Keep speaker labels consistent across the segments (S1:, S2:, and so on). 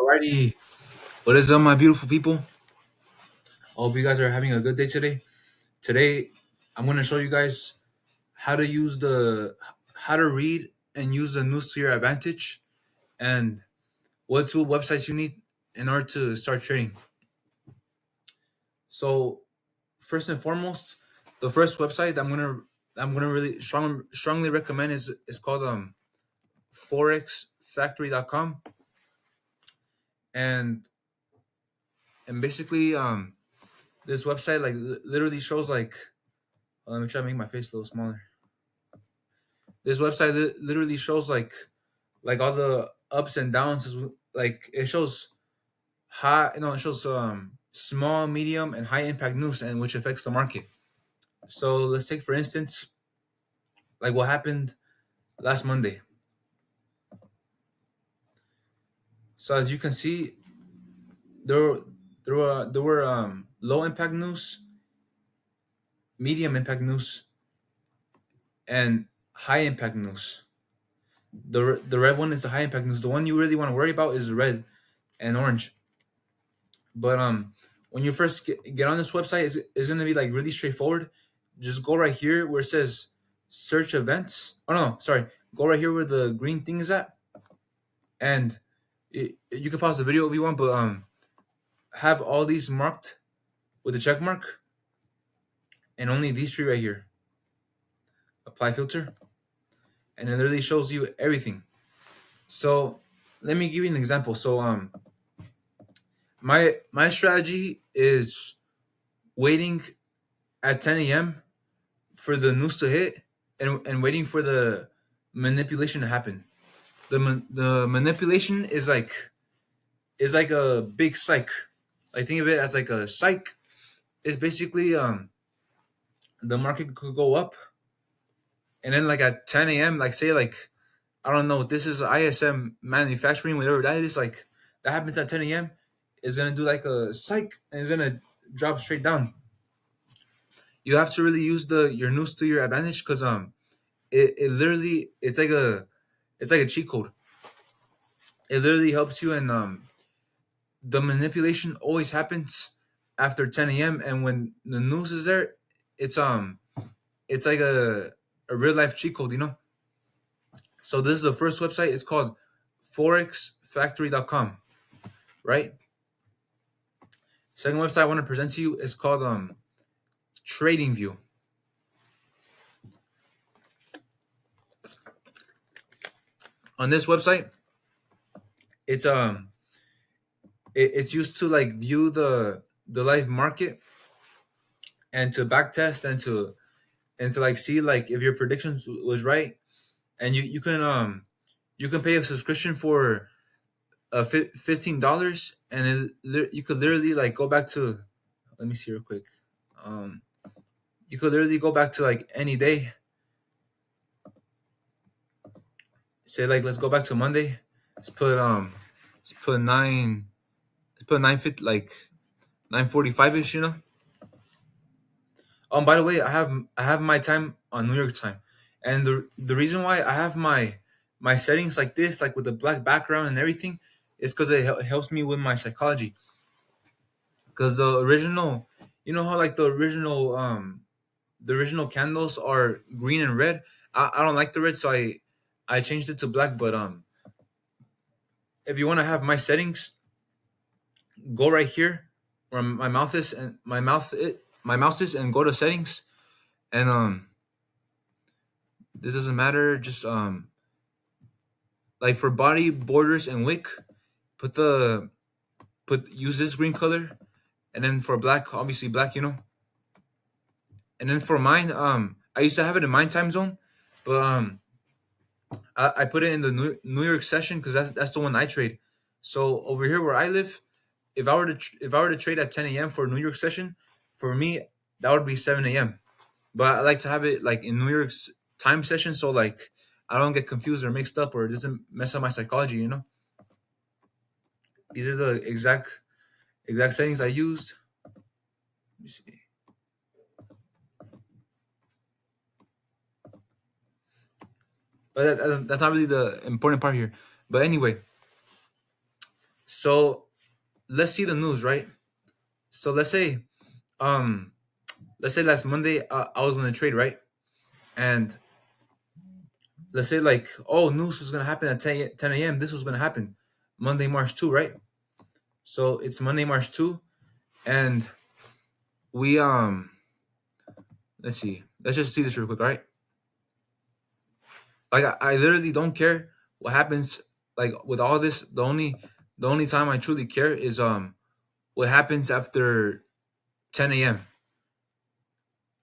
S1: Alrighty, what is up, my beautiful people? I hope you guys are having a good day today. Today, I'm going to show you guys how to how to read and use the news to your advantage, and what tool websites you need in order to start trading. So, first and foremost, the first website I'm gonna really strongly recommend is called forexfactory.com, and basically this website like literally shows like let me try to make my face a little smaller. This website literally shows like all the ups and downs. Like it shows it shows small, medium, and high impact news, and which affects the market. So let's take for instance like what happened last Monday. So as you can see, there there were low impact news, medium impact news, and high impact news. The red one is the high impact news. The one you really want to worry about is red and orange. But when you first get on this website, it's gonna be like really straightforward. Just go right here where it says search events. Oh no, sorry. Go right here where the green thing is at, and you can pause the video if you want. But have all these marked with a check mark, and only these three right here. Apply filter, and it literally shows you everything. So let me give you an example. So my strategy is waiting at 10 a.m. for the news to hit, and waiting for the manipulation to happen. The manipulation is like a big psych. I think of it as like a psych. It's basically the market could go up, and then like at 10 a.m. like say like I don't know, this is ISM manufacturing, whatever that is, like that happens at 10 a.m. is gonna do like a psych, and it's gonna drop straight down. You have to really use the your news to your advantage, because it literally it's like a cheat code. It literally helps you, and the manipulation always happens after 10 a.m. And when the news is there, it's it's like a real life cheat code, you know. So this is the first website. It's called forexfactory.com, right? Second website I want to present to you is called TradingView. On this website, it's it's used to like view the live market, and to backtest, and to like see like if your predictions was right. And you can pay a subscription for $15, and you could literally like go back to, let me see real quick. um you could literally go back to like any day. Say like let's go back to Monday. Let's put 950, like 9:45 ish, you know. By the way, I have my time on New York time, and the reason why I have my settings like this, like with the black background and everything, is because it helps me with my psychology. Because the original, you know how like the original candles are green and red. I don't like the red, so I changed it to black. But if you want to have my settings, go right here where my mouth is, and my mouse is, and go to settings. And this doesn't matter. Just like for body, borders, and wick, put the put use this green color, and then for black, obviously black, you know. And then for mine, I used to have it in my time zone, but I put it in the New York session, because that's the one I trade. So over here where I live, if I were to trade at 10 a.m. for a New York session, for me that would be 7 a.m. But I like to have it like in New York's time session, so like I don't get confused or mixed up, or it doesn't mess up my psychology. You know, these are the exact settings I used. Let me see. But that's not really the important part here. But anyway, So let's see the news, right? So um let's say last Monday I was in a trade, right? And let's say like, oh, news was gonna happen at 10 a.m. This was gonna happen Monday, March 2, right? So it's Monday, March 2, and we let's see. Let's just see this real quick, all right? Like I literally don't care what happens. Like with all this, the only time I truly care is what happens after 10 a.m.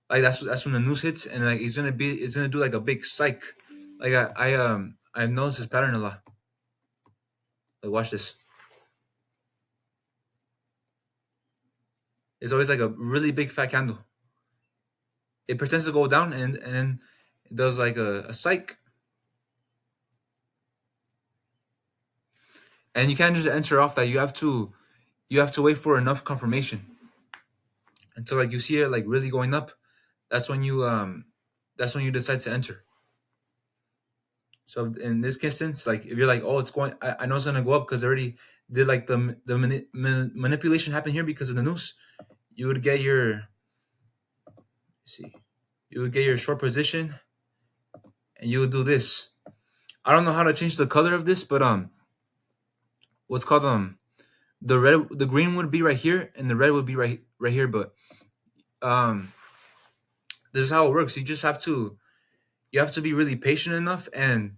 S1: Like that's when the news hits, and like it's gonna do like a big psych. Like I've noticed this pattern a lot. Like watch this. It's always like a really big fat candle. It pretends to go down, and then it does like a psych, and you can't just enter off that. You have to wait for enough confirmation until like you see it like really going up. That's when you decide to enter. So in this instance, like if you're like, oh, it's going, I know it's gonna go up because I already did like the manipulation happen here because of the news. You would get your see, you would get your short position, and you would do this. I don't know how to change the color of this, but what's called the green would be right here, and the red would be right here. But um, this is how it works. You have to be really patient enough, and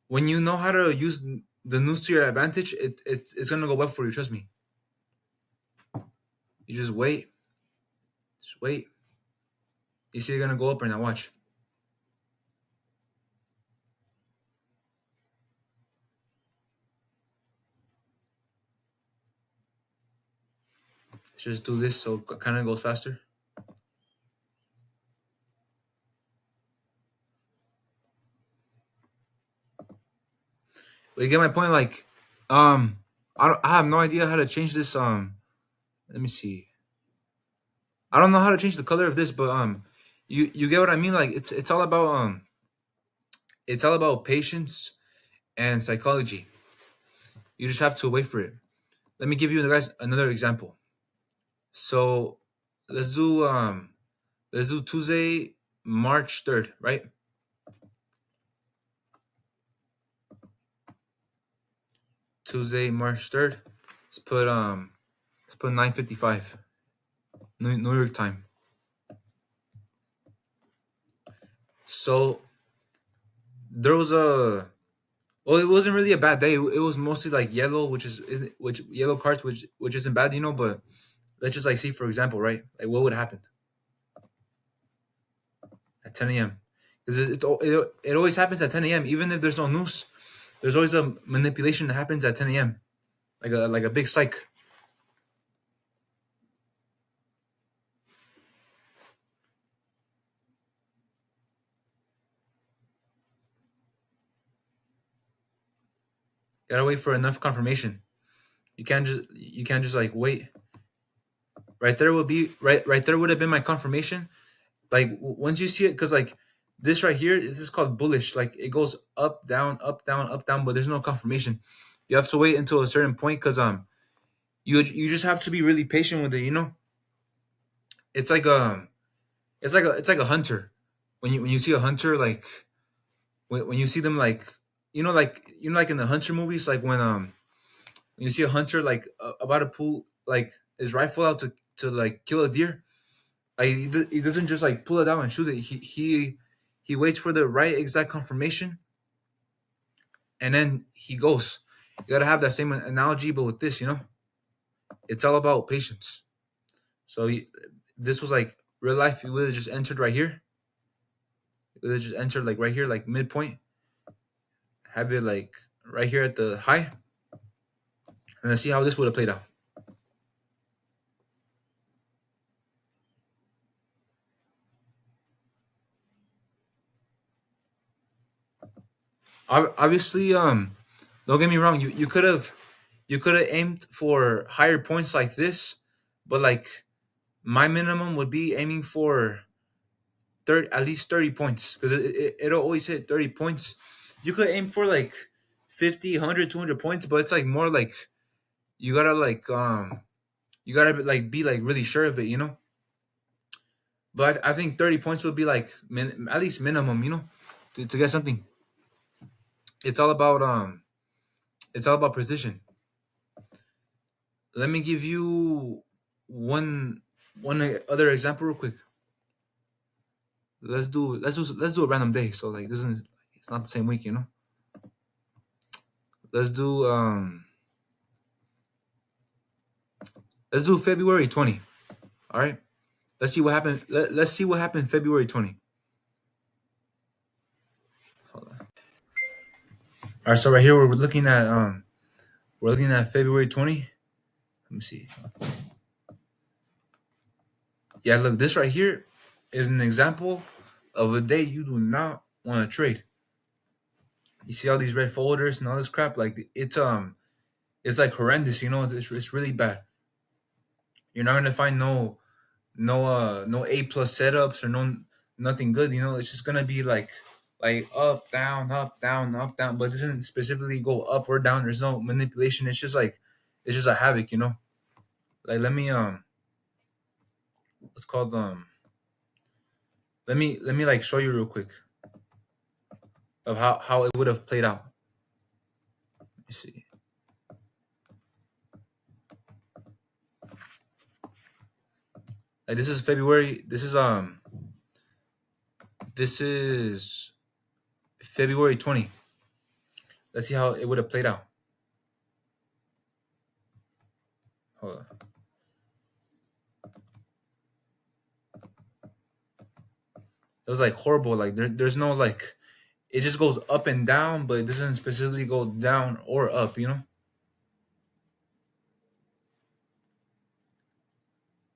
S1: when you know how to use the news to your advantage, it's gonna go well for you. Trust me. You just wait. You see, it's gonna go up right now. Watch. Let's just do this so it kind of goes faster. But you get my point. Like, I have no idea how to change this. Let me see. I don't know how to change the color of this, but you get what I mean. Like, it's all about patience and psychology. You just have to wait for it. Let me give you guys another example. So let's do um let's do Tuesday, March 3rd, right? Tuesday, March 3rd. Let's put 9:55 New York time. So there was a well, it wasn't really a bad day. It was mostly like yellow, which yellow cards, which isn't bad, But let's just like see, for example, right? Like what would happen at 10 a.m. Because it always happens at 10 a.m. Even if there's no news, there's always a manipulation that happens at 10 a.m. Like a big psych. Gotta wait for enough confirmation. You can't just like wait. Right there would have been my confirmation. Like once you see it, because like this right here, this is called bullish. Like it goes up, down, up, down, up, down, but there's no confirmation. You have to wait until a certain point because you just have to be really patient with it. It's like it's like a hunter. When you see a hunter, like when you see them, like in the hunter movies, like when you see a hunter like about to pull like his rifle out to like kill a deer. Like he doesn't just like pull it out and shoot it. He waits for the right exact confirmation, and then he goes. You gotta have that same analogy, but with this, it's all about patience. So this was like real life. You would have just entered right here. You would have just entered like right here, like midpoint. Have it like right here at the high, and let's see how this would have played out. Obviously, don't get me wrong. You could have aimed for higher points like this, but like my minimum would be aiming for 30, at least 30 points because it'll always hit 30 points. You could aim for like 50, 100, 200 points, but it's like more like you gotta like you gotta like be like really sure of it, you know. But I think 30 points would be like at least minimum, you know, to get something. It's all about it's all about precision. Let me give you one other example real quick. Let's do a random day. So like this isn't it's not the same week, you know. Let's do let's do February 20. All right. Let's see what happened. Let's see what happened February 20. Hold on. All right, so right here we're looking at February 20. Let me see. Yeah, look, this right here is an example of a day you do not want to trade. You see all these red folders and all this crap, like it's like horrendous, you know, it's really bad. You're not gonna find no A plus setups or nothing good, you know, it's just gonna be like up, down, up, down, up, down, but it doesn't specifically go up or down. There's no manipulation, it's just like it's just a havoc, you know. Like let me what's called let me like show you real quick of how it would have played out. Let me see. Like this is February. This is February 20. Let's see how it would have played out. Hold on. It was like horrible. Like there's no like it just goes up and down, but it doesn't specifically go down or up, you know?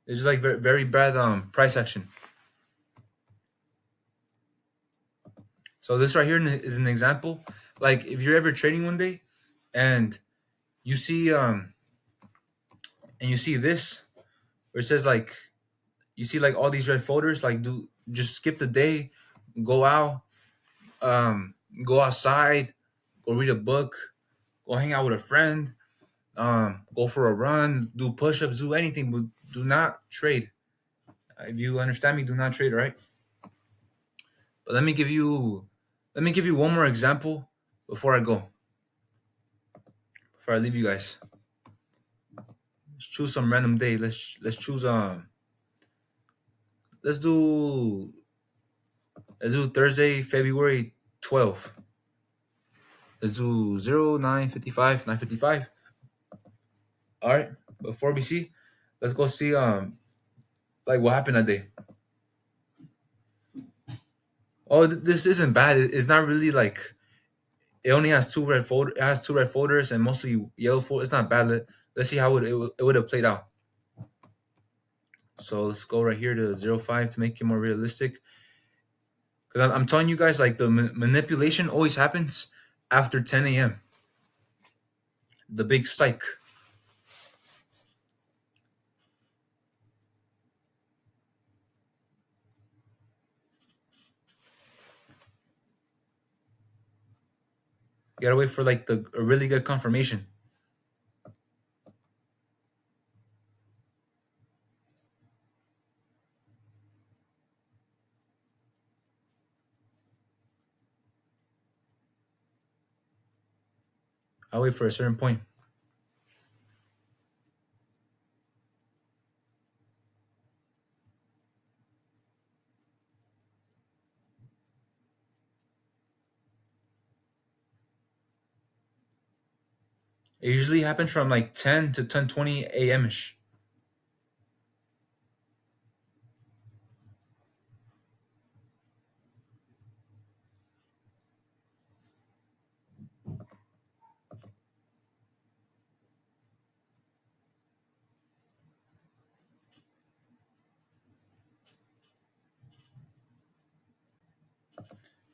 S1: It's just like very, very bad price action. So this right here is an example. Like if you're ever trading one day and you see you see this where it says like you see like all these red folders, like do just skip the day, go out, um, go outside, go read a book, go hang out with a friend, go for a run, do push-ups, do anything, but do not trade. If you understand me, do not trade, right? But let me give you one more example before I go, before I leave you guys. Let's choose some random day. Let's choose let's do Thursday, February 12th. Let's do 0955 955. All right. Before we see, let's go see like what happened that day. Oh, this isn't bad. It's not really like it only has it has two red folders and mostly yellow folders. It's not bad. Let's see how it would have played out. So let's go right here to 05 to make it more realistic. Because I'm telling you guys, like the manipulation always happens after 10 a.m. The big psych. You gotta wait for like a really good confirmation. I'll wait for a certain point. It usually happens from like 10 to 10:20 a.m. ish.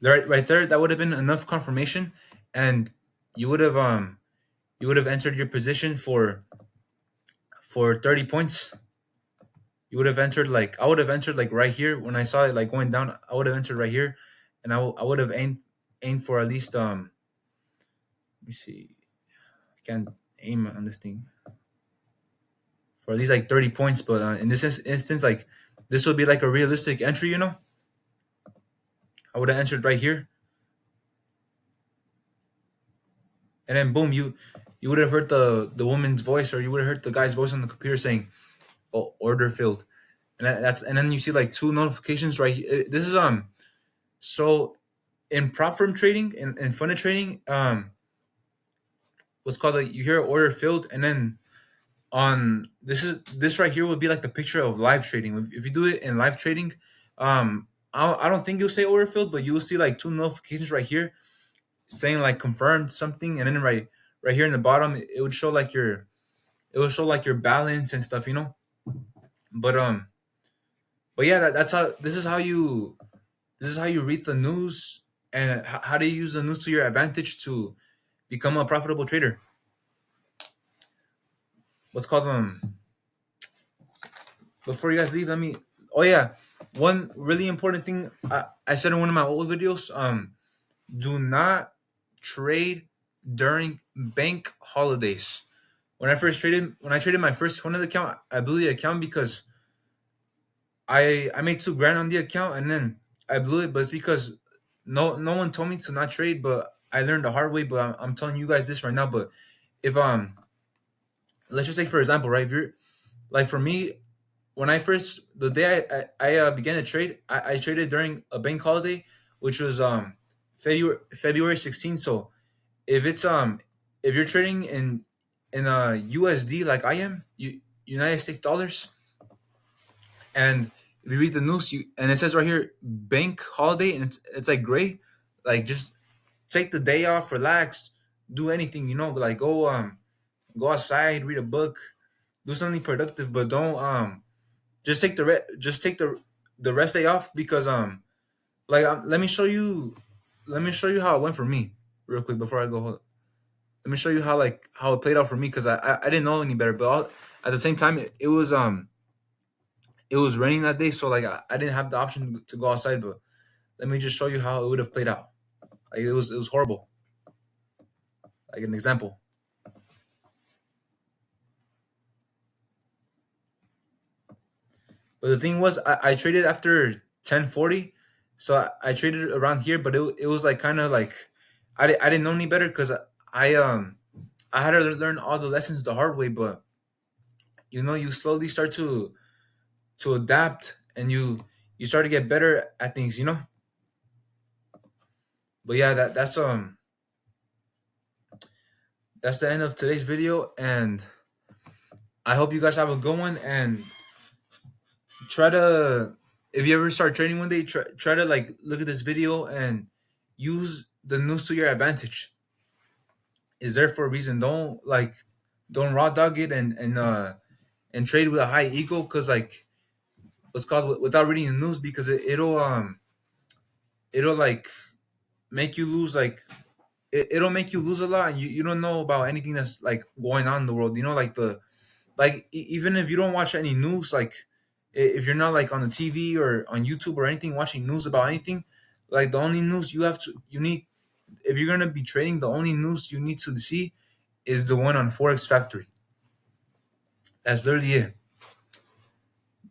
S1: Right there, that would have been enough confirmation, and you would have entered your position for 30 points. You would have entered like I would have entered like right here when I saw it like going down. I would have entered right here, and I would have aimed for at least let me see. I can't aim on this thing. for at least like 30 points. But in this instance, like this would be like a realistic entry, you know. I would have entered right here, and then boom, you would have heard the woman's voice, or you would have heard the guy's voice on the computer saying, "Oh, order filled," and that's and then you see like two notifications right here. This is so in prop firm trading, in funded trading, what's called like you hear order filled, and then on this right here would be like the picture of live trading. If you do it in live trading, I don't think you'll say order filled, but you'll see like two notifications right here saying like confirmed something, and then right here in the bottom it would show like your balance and stuff, you know. But but yeah, that's how this is how you read the news, and how do you use the news to your advantage to become a profitable trader. What's called before you guys leave, let me. Oh yeah, one really important thing I said in one of my old videos. Do not trade during bank holidays. When I traded my first funded account, I blew the account because I made 2 grand on the account, and then I blew it. But it's because no one told me to not trade, but I learned the hard way. But I'm telling you guys this right now. But if let's just take for example, right? If you're like for me, when I first the day I began to trade, I traded during a bank holiday, which was February 16th. So if it's if you're trading in USD like I am, United States dollars, and if you read the news, you and it says right here bank holiday, and it's like gray, like just take the day off, relax, do anything, you know, like go outside, read a book, do something productive, but don't just take the rest day off because like let me show you how it went for me real quick before I go. Let me show you how like how it played out for me because I didn't know any better, but at the same time it was raining that day, so like I didn't have the option to go outside. But let me just show you how it would have played out. Like it was horrible. Like an example. But the thing was, I traded after 10:40, so I traded around here. But it was like kind of like I didn't know any better because I had to learn all the lessons the hard way. But you know, you slowly start to adapt, and you start to get better at things. You know. But yeah, that's the end of today's video, and I hope you guys have a good one. And try to, if you ever start trading one day, try to like look at this video and use the news to your advantage. Is there for a reason. Don't raw dog it and trade with a high ego, because like what's called without reading the news, because it'll like make you lose like it'll make you lose a lot, and you don't know about anything that's like going on in the world, you know, like even if you don't watch any news, like if you're not like on the TV or on YouTube or anything watching news about anything, like the only news you need, if you're gonna be trading, the only news you need to see is the one on Forex Factory. That's literally it.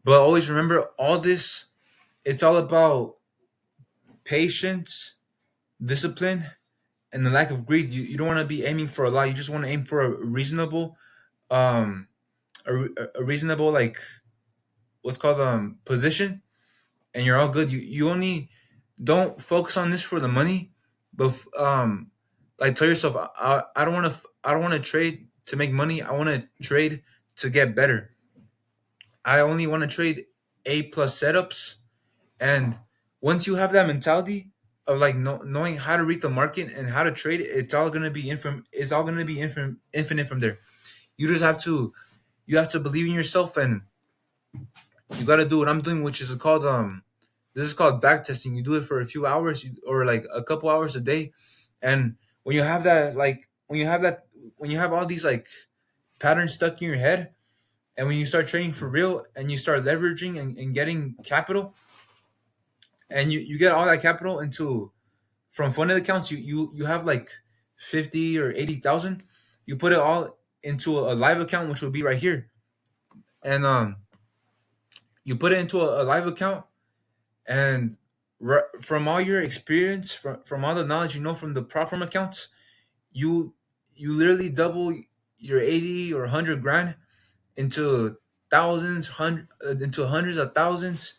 S1: But always remember, all this, it's all about patience, discipline, and the lack of greed. You don't want to be aiming for a lot. You just want to aim for a reasonable, um, a reasonable like what's called position, and you're all good. You only don't focus on this for the money, but like tell yourself, I don't want to trade to make money. I want to trade to get better. I only want to trade A plus setups, and once you have that mentality of like knowing how to read the market and how to trade, it's all gonna be infinite from there. You just have to believe in yourself, and you got to do what I'm doing, which is called this is called back testing. You do it for a few hours, or like a couple hours a day, and when you have that, like when you have all these like patterns stuck in your head, and when you start trading for real and you start leveraging and getting capital, and you get all that capital into from funded accounts, you have like 50 or 80,000. You put it all into a live account, which will be right here. and you put it into a live account, and from all your experience, from all the knowledge you know from the prop firm accounts, you you literally double your 80 or 100 grand into thousands, into hundreds of thousands,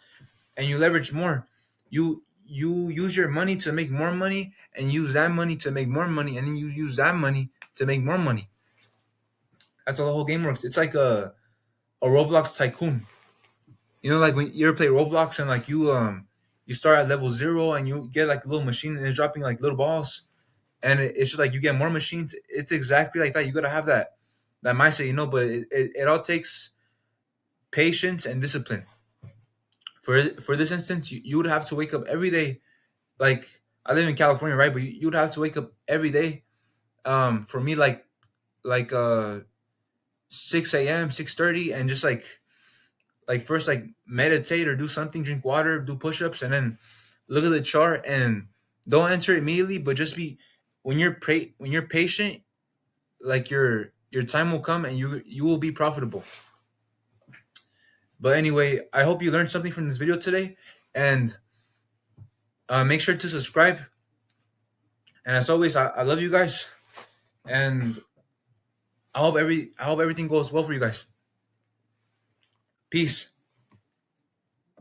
S1: and you leverage more. You use your money to make more money, and use that money to make more money, and then you use that money to make more money. That's how the whole game works. It's like a Roblox tycoon. You know, like when you ever play Roblox and like you start at level zero and you get like a little machine and it's dropping like little balls, and it's just like you get more machines. It's exactly like that. You gotta have that mindset, you know. But it all takes patience and discipline. For this instance, you would have to wake up every day. Like, I live in California, right? But you would have to wake up every day. For me, like 6 a.m., 6:30, and just like first like meditate or do something, drink water, do push-ups, and then look at the chart and don't answer immediately, but just be when you're patient, like your time will come and you will be profitable. But anyway, I hope you learned something from this video today, and make sure to subscribe. And as always, I love you guys, and I hope everything goes well for you guys. Peace.